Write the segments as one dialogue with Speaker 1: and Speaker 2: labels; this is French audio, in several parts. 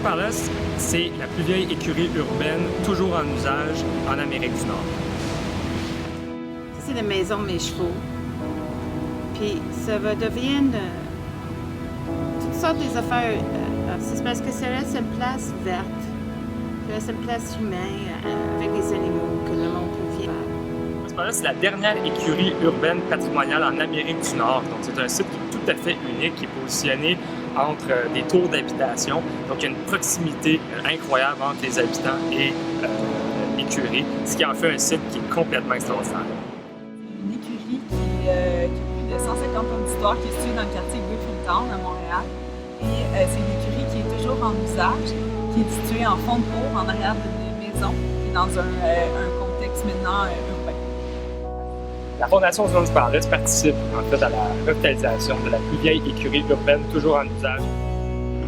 Speaker 1: Palace, c'est la plus vieille écurie urbaine toujours en usage en Amérique du Nord.
Speaker 2: Ça, c'est la maison de mes chevaux. Puis ça va devenir toutes sortes des affaires. C'est parce que ça reste une place verte. Ça reste une place humaine avec des animaux que le monde peut vivre.
Speaker 1: Loras Palace, c'est la dernière écurie urbaine patrimoniale en Amérique du Nord. Donc, c'est un site qui est tout à fait unique, qui est positionné entre des tours d'habitation. Donc, il y a une proximité incroyable entre les habitants et l'écurie, ce qui en fait un site qui est complètement extraordinaire.
Speaker 3: Une écurie qui a plus de 150 ans d'histoire, qui est située dans le quartier Griffintown à Montréal. Et c'est une écurie qui est toujours en usage, qui est située en fond de cour, en arrière d'une maison, et dans un contexte maintenant urbain.
Speaker 1: La Fondation Loras Palace participe en fait à la revitalisation de la plus vieille écurie urbaine toujours en usage.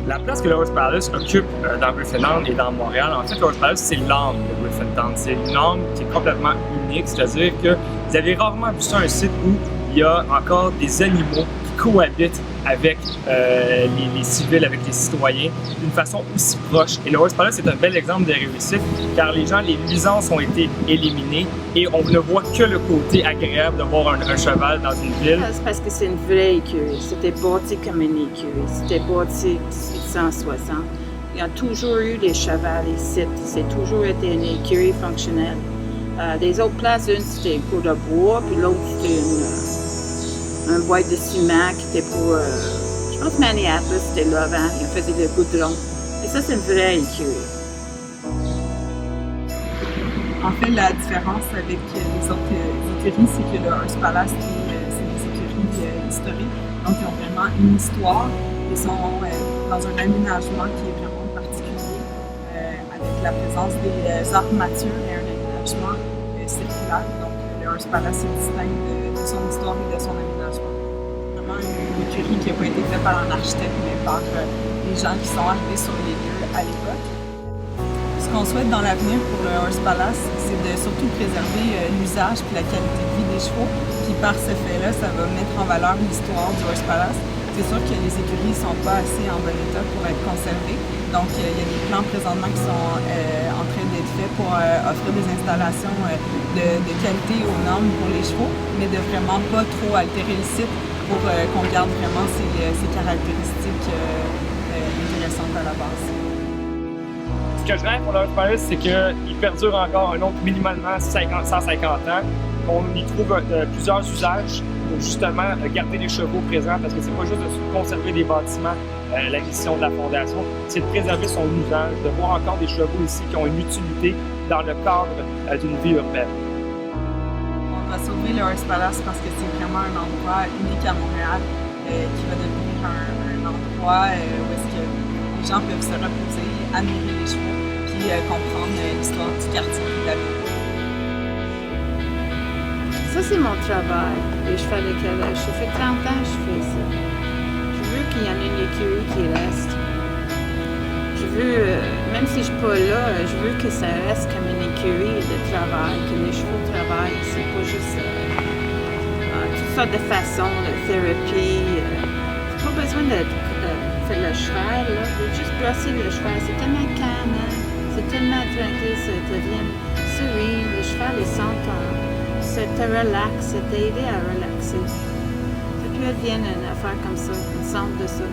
Speaker 1: La place que Loras Palace occupe dans Griffintown et dans Montréal, en fait, Loras Palace, c'est l'âme de Griffintown. C'est une âme qui est complètement unique, c'est-à-dire que vous avez rarement vu ça un site où il y a encore des animaux qui cohabitent avec les civils, avec les citoyens, d'une façon aussi proche. Et Loras Palace, c'est un bel exemple de réussite, car les nuisances ont été éliminées et on ne voit que le côté agréable de voir un cheval dans une ville.
Speaker 2: C'est parce que c'est une vraie écurie. C'était bâti comme une écurie. C'était bâti en 1860. Il y a toujours eu des chevals ici. C'est toujours été une écurie fonctionnelle. Les autres places, une c'était une cour de bois, puis l'autre c'était un boîte de ciment qui était pour, je pense Minneapolis, c'était là avant, ils faisaient des goudron. Et ça, c'est une vraie écurie.
Speaker 3: En fait, la différence avec les autres écuries, c'est que le Loras Palace, c'est des écuries historiques, donc ils ont vraiment une histoire. Ils sont dans un aménagement qui est vraiment particulier, avec la présence des armatures et un aménagement circulaire. Donc, le Loras Palace se distingue de son histoire et de son aménagement. Vraiment une écurie qui n'a pas été faite par un architecte, mais par les gens qui sont arrivés sur les lieux à l'époque. Ce qu'on souhaite dans l'avenir pour le Loras Palace, c'est de surtout préserver l'usage et la qualité de vie des chevaux. Puis par ce fait-là, ça va mettre en valeur l'histoire du Loras Palace. C'est sûr que les écuries ne sont pas assez en bon état pour être conservées. Donc, il y a des plans présentement qui sont en train d'être faits pour offrir des installations de qualité aux normes pour les chevaux, mais de vraiment pas trop altérer le site pour qu'on garde vraiment ces caractéristiques intéressantes à la base.
Speaker 1: Ce que je rêve pour Loras Palace, c'est qu'il perdure encore un autre minimalement 150 ans, qu'on y trouve plusieurs usages pour justement garder les chevaux présents, parce que c'est pas juste de conserver des bâtiments, la mission de la Fondation, c'est de préserver son usage, de voir encore des chevaux ici qui ont une utilité dans le cadre d'une vie urbaine.
Speaker 3: On va sauver le Loras Palace parce que c'est vraiment un endroit unique à Montréal qui va devenir un endroit où est-ce que les gens peuvent se reposer, admirer les chevaux, puis comprendre l'histoire du quartier et de la ville.
Speaker 2: Ça, c'est mon travail, les chevaux de calèche. Ça fait 30 ans que je fais ça. Je veux qu'il y en ait une écurie qui reste. Je veux, même si je ne suis pas là, je veux que ça reste comme une écurie de travail, que les chevaux travaillent. C'est pas juste toutes sortes de façons, de thérapie. J'ai pas besoin de faire le cheval, là. Je veux juste brosser le cheval. C'est tellement calme, hein? C'est tellement tranquille, ça devient serene. Le cheval, il sent ça te relaxe, ça t'a aidé à relaxer. Ça peut être bien une affaire comme ça, une centre de ça.